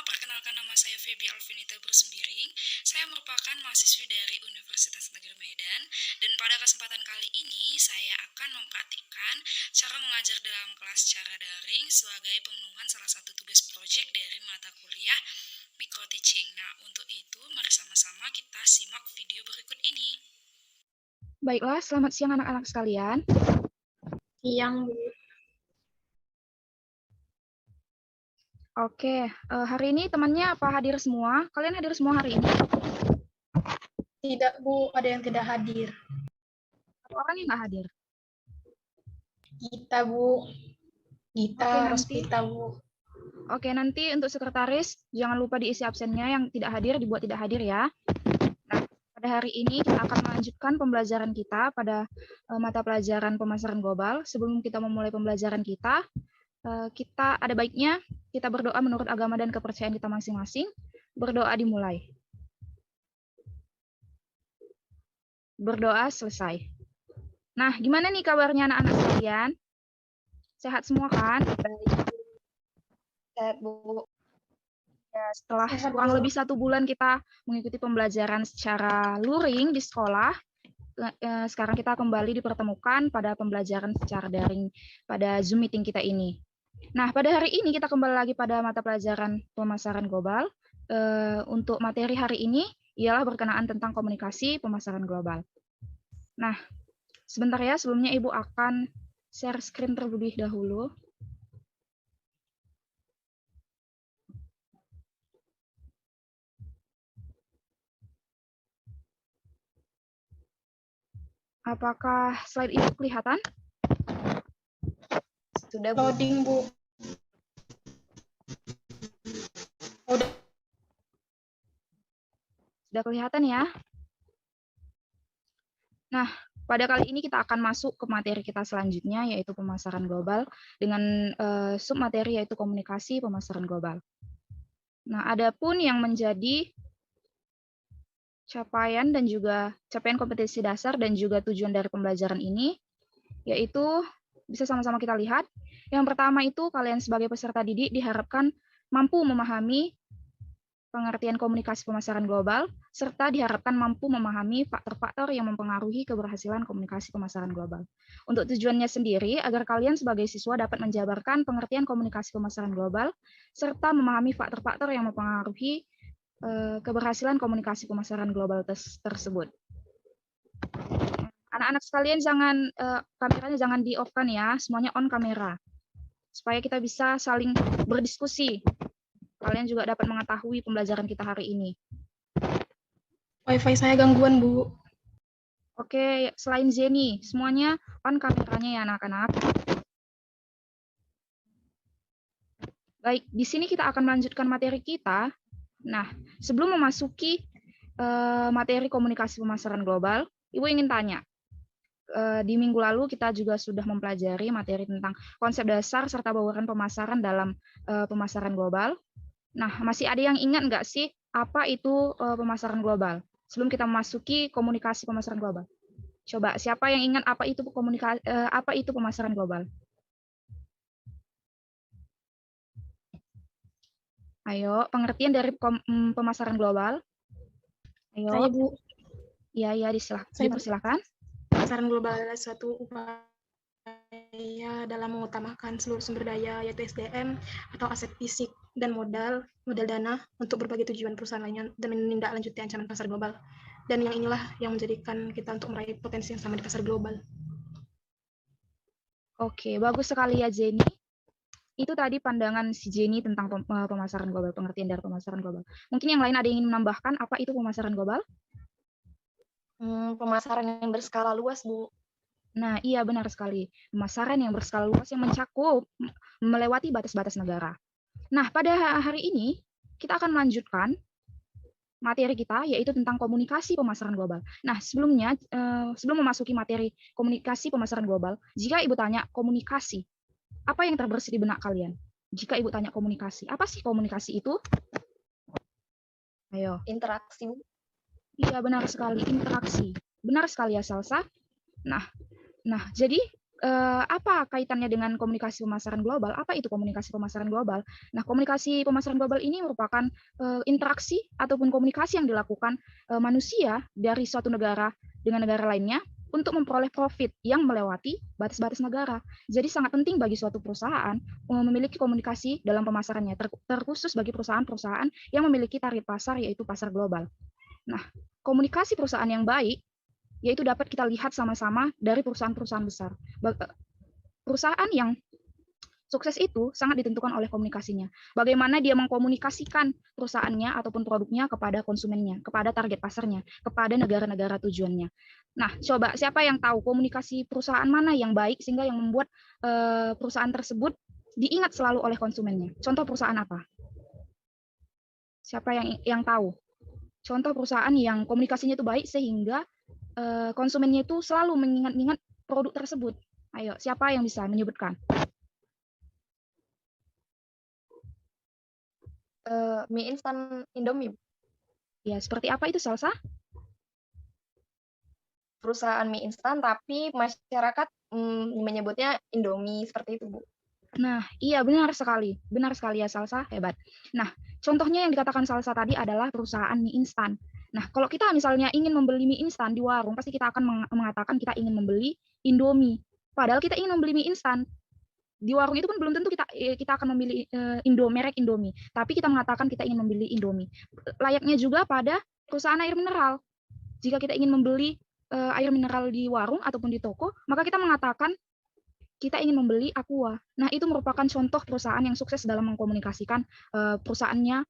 perkenalkan nama saya Feby Alvinita Bersembiring. Saya merupakan mahasiswi dari Universitas Negeri Medan, dan pada kesempatan kali ini saya akan mempraktikkan cara mengajar dalam kelas secara daring sebagai pemenuhan salah satu tugas proyek dari mata kuliah micro teaching. Nah, untuk itu mari sama-sama kita simak video berikut ini. Baiklah, selamat siang anak-anak sekalian. Siang, Bu. Oke, hari ini temannya apa hadir semua? Kalian hadir semua hari ini? Tidak, Bu. Ada yang tidak hadir. Satu orang yang nggak hadir? Gita, Bu. Gita, Oke, nanti. Rospita, Bu. Oke, nanti untuk sekretaris, jangan lupa diisi absennya yang tidak hadir, dibuat tidak hadir ya. Nah, pada hari ini kita akan melanjutkan pembelajaran kita pada mata pelajaran pemasaran global. Sebelum kita memulai pembelajaran kita ada baiknya kita berdoa menurut agama dan kepercayaan kita masing-masing. Berdoa dimulai. Berdoa selesai. Nah, gimana nih kabarnya anak-anak sekalian? Sehat semua kan? Sehat, Bu. Ya, setelah Sehat, kurang Bu. lebih 1 bulan kita mengikuti pembelajaran secara luring di sekolah, sekarang kita kembali dipertemukan pada pembelajaran secara daring pada Zoom meeting kita ini. Nah, pada hari ini kita kembali lagi pada mata pelajaran pemasaran global. Untuk materi hari ini ialah berkenaan tentang komunikasi pemasaran global. Nah, sebentar ya, sebelumnya Ibu akan share screen terlebih dahulu. Apakah slide itu kelihatan? Sudah, Bu. Loading, Bu. Sudah kelihatan ya? Nah, pada kali ini kita akan masuk ke materi kita selanjutnya, yaitu pemasaran global, dengan submateri yaitu komunikasi pemasaran global. Nah, adapun yang menjadi capaian kompetensi dasar dan juga tujuan dari pembelajaran ini, yaitu bisa sama-sama kita lihat. Yang pertama itu kalian sebagai peserta didik diharapkan mampu memahami pengertian komunikasi pemasaran global, serta diharapkan mampu memahami faktor-faktor yang mempengaruhi keberhasilan komunikasi pemasaran global. Untuk tujuannya sendiri, agar kalian sebagai siswa dapat menjabarkan pengertian komunikasi pemasaran global, serta memahami faktor-faktor yang mempengaruhi keberhasilan komunikasi pemasaran global tersebut. Anak-anak sekalian kameranya jangan di-off-kan ya, semuanya on kamera. Supaya kita bisa saling berdiskusi. Kalian juga dapat mengetahui pembelajaran kita hari ini. Wifi saya gangguan, Bu. Oke, selain Zeni, semuanya on kameranya ya anak-anak. Baik, di sini kita akan melanjutkan materi kita. Nah, sebelum memasuki materi komunikasi pemasaran global, Ibu ingin tanya. Di minggu lalu kita juga sudah mempelajari materi tentang konsep dasar serta bauran pemasaran dalam pemasaran global. Nah, masih ada yang ingat nggak sih apa itu pemasaran global? Sebelum kita memasuki komunikasi pemasaran global. Coba, siapa yang ingat apa itu pemasaran global? Ayo, pengertian dari pemasaran global. Ayo. Saya, Bu. Iya, dipersilakan. Pemasaran global adalah suatu upaya dalam mengutamakan seluruh sumber daya, yaitu SDM atau aset fisik dan modal dana untuk berbagai tujuan perusahaan lainnya dan menindaklanjuti ancaman pasar global. Dan yang inilah yang menjadikan kita untuk meraih potensi yang sama di pasar global. Oke, bagus sekali ya Jenny. Itu tadi pandangan si Jenny tentang pemasaran global, pengertian dari pemasaran global. Mungkin yang lain ada yang ingin menambahkan apa itu pemasaran global? Pemasaran yang berskala luas, Bu. Nah, iya benar sekali. Pemasaran yang berskala luas yang mencakup melewati batas-batas negara. Nah, pada hari ini kita akan melanjutkan materi kita, yaitu tentang komunikasi pemasaran global. Nah, sebelumnya, sebelum memasuki materi komunikasi pemasaran global, jika Ibu tanya komunikasi, apa yang terbersih di benak kalian? Jika Ibu tanya komunikasi, apa sih komunikasi itu? Ayo. Interaksi, Bu. Iya, benar sekali, interaksi. Benar sekali ya, Salsa. Nah, jadi apa kaitannya dengan komunikasi pemasaran global? Apa itu komunikasi pemasaran global? Nah, komunikasi pemasaran global ini merupakan interaksi ataupun komunikasi yang dilakukan manusia dari suatu negara dengan negara lainnya untuk memperoleh profit yang melewati batas-batas negara. Jadi sangat penting bagi suatu perusahaan memiliki komunikasi dalam pemasarannya, terkhusus bagi perusahaan-perusahaan yang memiliki target pasar yaitu pasar global. Nah, komunikasi perusahaan yang baik yaitu dapat kita lihat sama-sama dari perusahaan-perusahaan besar. Perusahaan yang sukses itu sangat ditentukan oleh komunikasinya. Bagaimana dia mengkomunikasikan perusahaannya ataupun produknya kepada konsumennya, kepada target pasarnya, kepada negara-negara tujuannya. Nah, coba siapa yang tahu komunikasi perusahaan mana yang baik sehingga yang membuat perusahaan tersebut diingat selalu oleh konsumennya? Contoh perusahaan apa? Siapa yang tahu? Contoh perusahaan yang komunikasinya itu baik sehingga konsumennya itu selalu mengingat-ingat produk tersebut. Ayo, siapa yang bisa menyebutkan? Mie instan Indomie. Ya, seperti apa itu, Salsa? Perusahaan mie instan, tapi masyarakat menyebutnya Indomie, seperti itu, Bu. Nah, iya benar sekali ya Salsa, hebat. Nah, contohnya yang dikatakan Salsa tadi adalah perusahaan mie instan. Nah, kalau kita misalnya ingin membeli mie instan di warung, pasti kita akan mengatakan kita ingin membeli Indomie. Padahal kita ingin membeli mie instan. Di warung itu pun belum tentu kita akan memilih merek Indomie, tapi kita mengatakan kita ingin membeli Indomie. Layaknya juga pada perusahaan air mineral. Jika kita ingin membeli air mineral di warung ataupun di toko, maka kita mengatakan kita ingin membeli Aqua. Nah, itu merupakan contoh perusahaan yang sukses dalam mengkomunikasikan perusahaannya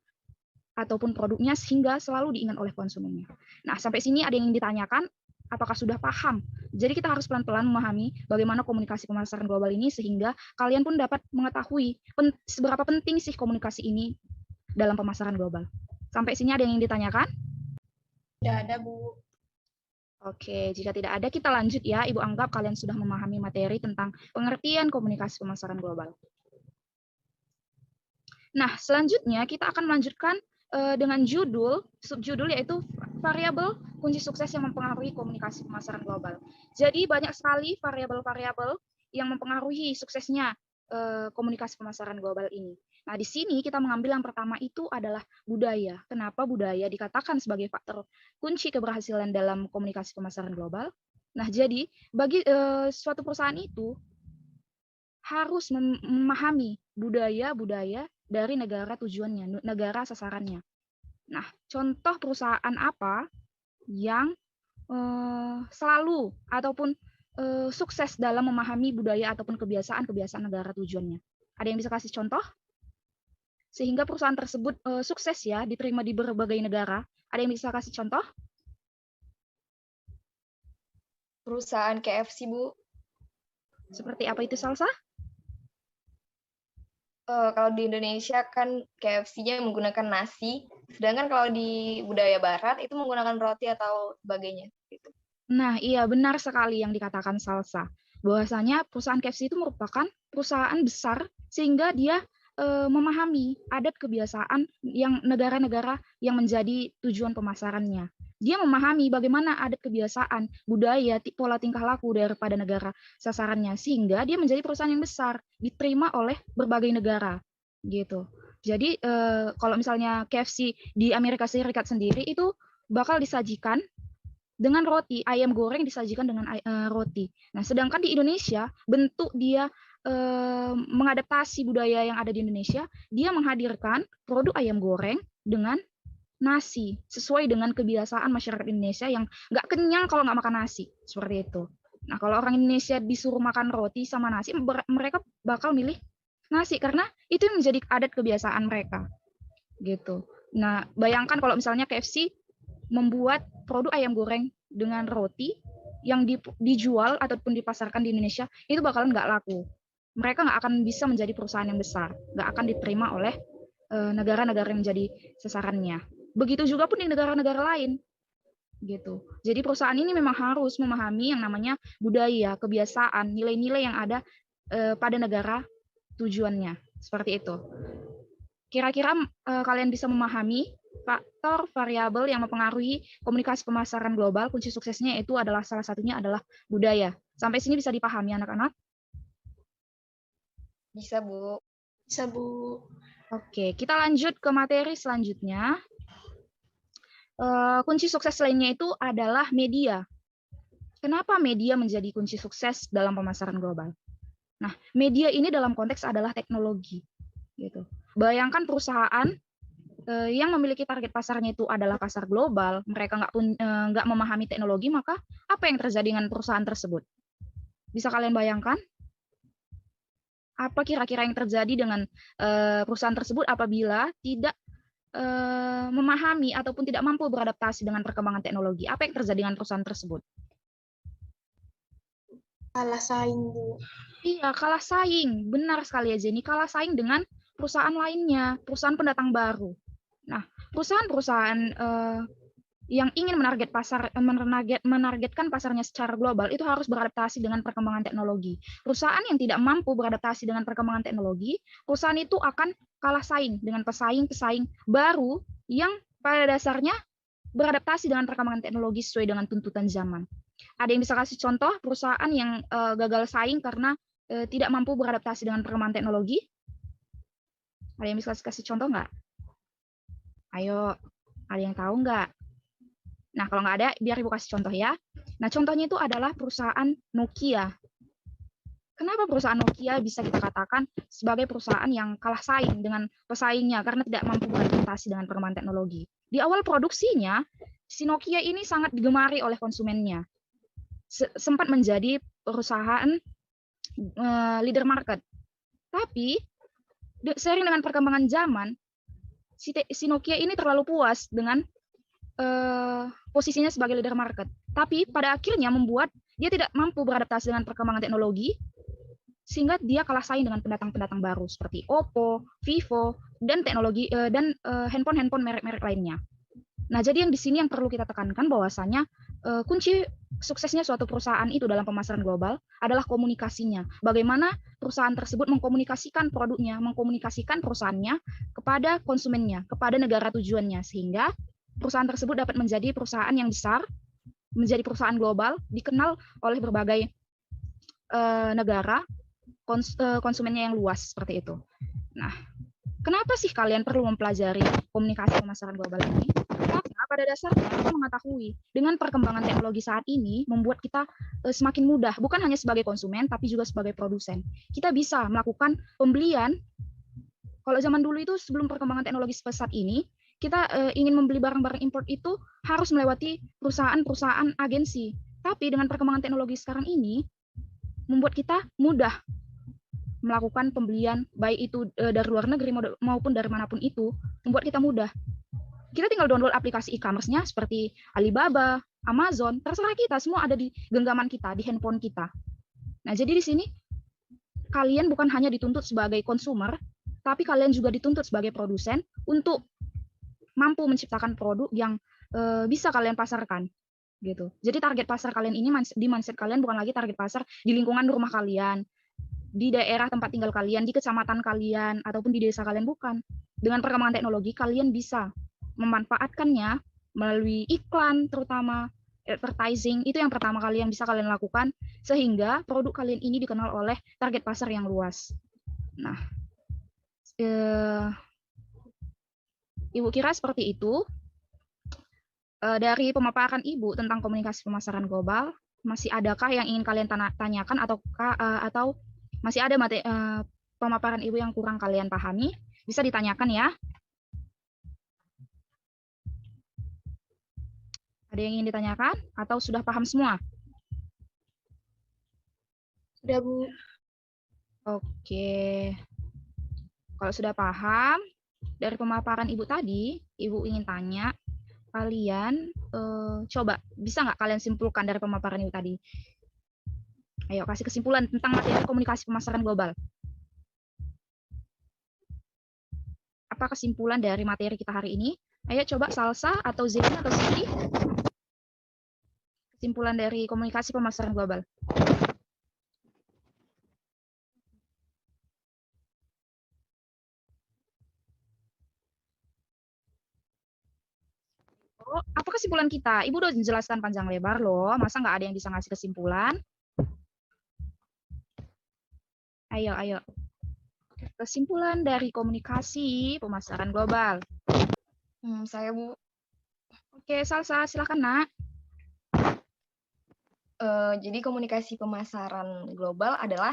ataupun produknya sehingga selalu diingat oleh konsumennya. Nah, sampai sini ada yang ingin ditanyakan, apakah sudah paham? Jadi kita harus pelan-pelan memahami bagaimana komunikasi pemasaran global ini sehingga kalian pun dapat mengetahui seberapa penting sih komunikasi ini dalam pemasaran global. Sampai sini ada yang ingin ditanyakan? Tidak ada, Bu. Oke, jika tidak ada kita lanjut ya. Ibu anggap kalian sudah memahami materi tentang pengertian komunikasi pemasaran global. Nah, selanjutnya kita akan melanjutkan dengan subjudul yaitu variabel kunci sukses yang mempengaruhi komunikasi pemasaran global. Jadi banyak sekali variabel-variabel yang mempengaruhi suksesnya komunikasi pemasaran global ini. Nah, di sini kita mengambil yang pertama itu adalah budaya. Kenapa budaya dikatakan sebagai faktor kunci keberhasilan dalam komunikasi pemasaran global? Nah, jadi bagi suatu perusahaan itu harus memahami budaya-budaya dari negara tujuannya, negara sasarannya. Nah, contoh perusahaan apa yang selalu ataupun sukses dalam memahami budaya ataupun kebiasaan-kebiasaan negara tujuannya? Ada yang bisa kasih contoh? Sehingga perusahaan tersebut sukses ya, diterima di berbagai negara. Ada yang bisa kasih contoh? Perusahaan KFC, Bu. Seperti apa itu, Salsa? Kalau di Indonesia kan KFC-nya menggunakan nasi, sedangkan kalau di budaya Barat itu menggunakan roti atau sebagainya. Gitu. Nah, iya benar sekali yang dikatakan Salsa. Bahwasanya perusahaan KFC itu merupakan perusahaan besar sehingga dia memahami adat kebiasaan yang negara-negara yang menjadi tujuan pemasarannya. Dia memahami bagaimana adat kebiasaan, budaya, pola tingkah laku daripada negara sasarannya sehingga dia menjadi perusahaan yang besar, diterima oleh berbagai negara gitu. Jadi kalau misalnya KFC di Amerika Serikat sendiri itu bakal disajikan dengan roti, ayam goreng disajikan dengan roti. Nah, sedangkan di Indonesia bentuk dia mengadaptasi budaya yang ada di Indonesia, dia menghadirkan produk ayam goreng dengan nasi sesuai dengan kebiasaan masyarakat Indonesia yang nggak kenyang kalau nggak makan nasi, seperti itu. Nah, kalau orang Indonesia disuruh makan roti sama nasi, mereka bakal milih nasi karena itu yang menjadi adat kebiasaan mereka, gitu. Nah, bayangkan kalau misalnya KFC membuat produk ayam goreng dengan roti yang dijual ataupun dipasarkan di Indonesia, itu bakalan nggak laku. Mereka nggak akan bisa menjadi perusahaan yang besar, nggak akan diterima oleh negara-negara yang menjadi sasarannya. Begitu juga pun di negara-negara lain, gitu. Jadi perusahaan ini memang harus memahami yang namanya budaya, kebiasaan, nilai-nilai yang ada pada negara tujuannya, seperti itu. Kira-kira kalian bisa memahami faktor variabel yang mempengaruhi komunikasi pemasaran global, kunci suksesnya itu adalah salah satunya adalah budaya. Sampai sini bisa dipahami anak-anak? Bisa, Bu. Bisa, Bu. Oke, kita lanjut ke materi selanjutnya. Kunci sukses lainnya itu adalah media. Kenapa media menjadi kunci sukses dalam pemasaran global? Nah, media ini dalam konteks adalah teknologi. Gitu. Bayangkan perusahaan yang memiliki target pasarnya itu adalah pasar global, mereka nggak memahami teknologi, maka apa yang terjadi dengan perusahaan tersebut? Bisa kalian bayangkan? Apa kira-kira yang terjadi dengan perusahaan tersebut apabila tidak memahami ataupun tidak mampu beradaptasi dengan perkembangan teknologi? Apa yang terjadi dengan perusahaan tersebut? Kalah saing, Bu. Iya, kalah saing. Benar sekali ya, Jenny. Kalah saing dengan perusahaan lainnya, perusahaan pendatang baru. Nah, perusahaan-perusahaan yang ingin menargetkan pasarnya secara global itu harus beradaptasi dengan perkembangan teknologi. Perusahaan yang tidak mampu beradaptasi dengan perkembangan teknologi, perusahaan itu akan kalah saing dengan pesaing-pesaing baru yang pada dasarnya beradaptasi dengan perkembangan teknologi sesuai dengan tuntutan zaman. Ada yang bisa kasih contoh perusahaan yang gagal saing karena tidak mampu beradaptasi dengan perkembangan teknologi? Ada yang bisa kasih contoh nggak? Ayo, ada yang tahu nggak? Nah, kalau nggak ada, biar Ibu kasih contoh ya. Nah, contohnya itu adalah perusahaan Nokia. Kenapa perusahaan Nokia bisa kita katakan sebagai perusahaan yang kalah saing dengan pesaingnya karena tidak mampu beradaptasi dengan perkembangan teknologi? Di awal produksinya, si Nokia ini sangat digemari oleh konsumennya. Sempat menjadi perusahaan leader market. Tapi, seiring dengan perkembangan zaman, si Nokia ini terlalu puas dengan posisinya sebagai leader market. Tapi pada akhirnya membuat dia tidak mampu beradaptasi dengan perkembangan teknologi, sehingga dia kalah saing dengan pendatang-pendatang baru seperti Oppo, Vivo, dan teknologi dan handphone-handphone merek-merek lainnya. Nah, jadi yang di sini yang perlu kita tekankan bahwasanya kunci suksesnya suatu perusahaan itu dalam pemasaran global adalah komunikasinya. Bagaimana perusahaan tersebut mengkomunikasikan produknya, mengkomunikasikan perusahaannya kepada konsumennya, kepada negara tujuannya, sehingga perusahaan tersebut dapat menjadi perusahaan yang besar, menjadi perusahaan global, dikenal oleh berbagai negara, konsumennya yang luas seperti itu. Nah, kenapa sih kalian perlu mempelajari komunikasi pemasaran global ini? Karena pada dasarnya kita mengetahui dengan perkembangan teknologi saat ini membuat kita semakin mudah, bukan hanya sebagai konsumen, tapi juga sebagai produsen. Kita bisa melakukan pembelian. Kalau zaman dulu itu sebelum perkembangan teknologi sebesar ini, kita ingin membeli barang-barang import itu harus melewati perusahaan-perusahaan agensi. Tapi dengan perkembangan teknologi sekarang ini, membuat kita mudah melakukan pembelian, baik itu dari luar negeri maupun dari manapun itu, membuat kita mudah. Kita tinggal download aplikasi e-commerce-nya seperti Alibaba, Amazon, terserah kita, semua ada di genggaman kita, di handphone kita. Nah, jadi di sini kalian bukan hanya dituntut sebagai konsumer, tapi kalian juga dituntut sebagai produsen untuk mampu menciptakan produk yang bisa kalian pasarkan gitu. Jadi target pasar kalian ini di mindset kalian bukan lagi target pasar di lingkungan rumah kalian, di daerah tempat tinggal kalian, di kecamatan kalian ataupun di desa kalian, bukan. Dengan perkembangan teknologi kalian bisa memanfaatkannya melalui iklan, terutama advertising. Itu yang pertama kali yang bisa kalian lakukan sehingga produk kalian ini dikenal oleh target pasar yang luas. Nah, Ibu kira seperti itu. Dari pemaparan Ibu tentang komunikasi pemasaran global, masih adakah yang ingin kalian tanyakan atau masih ada pemaparan Ibu yang kurang kalian pahami? Bisa ditanyakan ya. Ada yang ingin ditanyakan atau sudah paham semua? Sudah, Bu. Oke. Kalau sudah paham, dari pemaparan Ibu tadi, Ibu ingin tanya, kalian coba, bisa nggak kalian simpulkan dari pemaparan Ibu tadi? Ayo, kasih kesimpulan tentang materi komunikasi pemasaran global. Apa kesimpulan dari materi kita hari ini? Ayo coba Salsa atau Zeni atau Siti. Kesimpulan dari komunikasi pemasaran global. Oh, apa kesimpulan kita? Ibu udah menjelaskan panjang lebar loh. Masa nggak ada yang bisa ngasih kesimpulan? Ayo. Kesimpulan dari komunikasi pemasaran global. Saya, Bu. Oke, Salsa, silakan, Nak. Jadi komunikasi pemasaran global adalah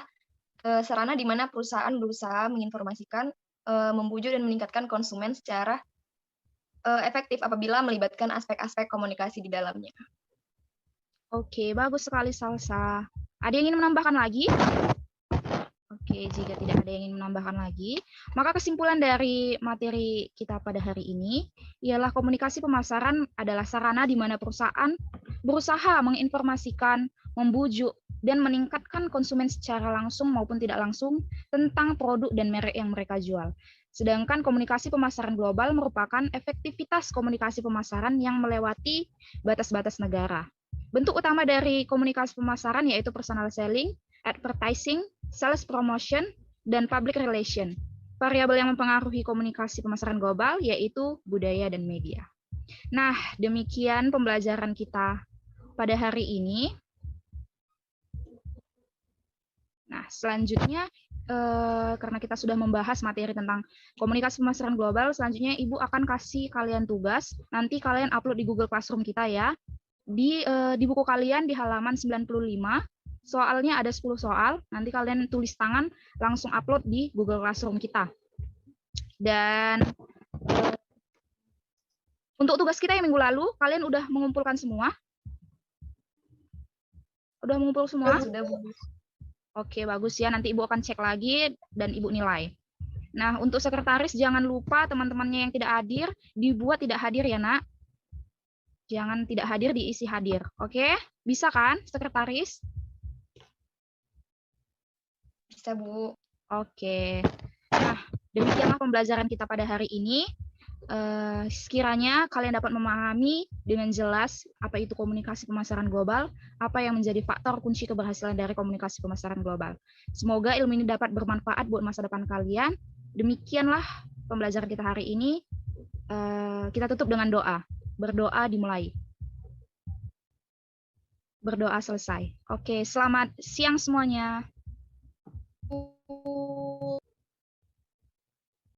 sarana di mana perusahaan berusaha menginformasikan, membujuk dan meningkatkan konsumen secara efektif apabila melibatkan aspek-aspek komunikasi di dalamnya. Oke, bagus sekali, Salsa. Ada yang ingin menambahkan lagi? Oke, jika tidak ada yang ingin menambahkan lagi, maka kesimpulan dari materi kita pada hari ini ialah komunikasi pemasaran adalah sarana di mana perusahaan berusaha menginformasikan, membujuk, dan meningkatkan konsumen secara langsung maupun tidak langsung tentang produk dan merek yang mereka jual. Sedangkan komunikasi pemasaran global merupakan efektivitas komunikasi pemasaran yang melewati batas-batas negara. Bentuk utama dari komunikasi pemasaran yaitu personal selling, advertising, sales promotion, dan public relation. Variabel yang mempengaruhi komunikasi pemasaran global yaitu budaya dan media. Nah, demikian pembelajaran kita pada hari ini. Nah, selanjutnya karena kita sudah membahas materi tentang komunikasi pemasaran global, selanjutnya Ibu akan kasih kalian tugas. Nanti kalian upload di Google Classroom kita ya. Di buku kalian di halaman 95, soalnya ada 10 soal, nanti kalian tulis tangan, langsung upload di Google Classroom kita. Dan untuk tugas kita yang minggu lalu, kalian udah mengumpulkan semua? Udah mengumpul semua? Sudah, Bu. Oke, bagus ya. Nanti Ibu akan cek lagi dan Ibu nilai. Nah, untuk sekretaris jangan lupa teman-temannya yang tidak hadir, dibuat tidak hadir ya, Nak. Jangan tidak hadir, diisi hadir. Oke? Bisa kan, sekretaris? Bisa, Bu. Oke. Nah, demikianlah pembelajaran kita pada hari ini. Sekiranya kalian dapat memahami dengan jelas apa itu komunikasi pemasaran global, apa yang menjadi faktor kunci keberhasilan dari komunikasi pemasaran global. Semoga ilmu ini dapat bermanfaat buat masa depan kalian. Demikianlah pembelajaran kita hari ini. Kita tutup dengan doa. Berdoa dimulai. Berdoa selesai. Oke, selamat siang semuanya.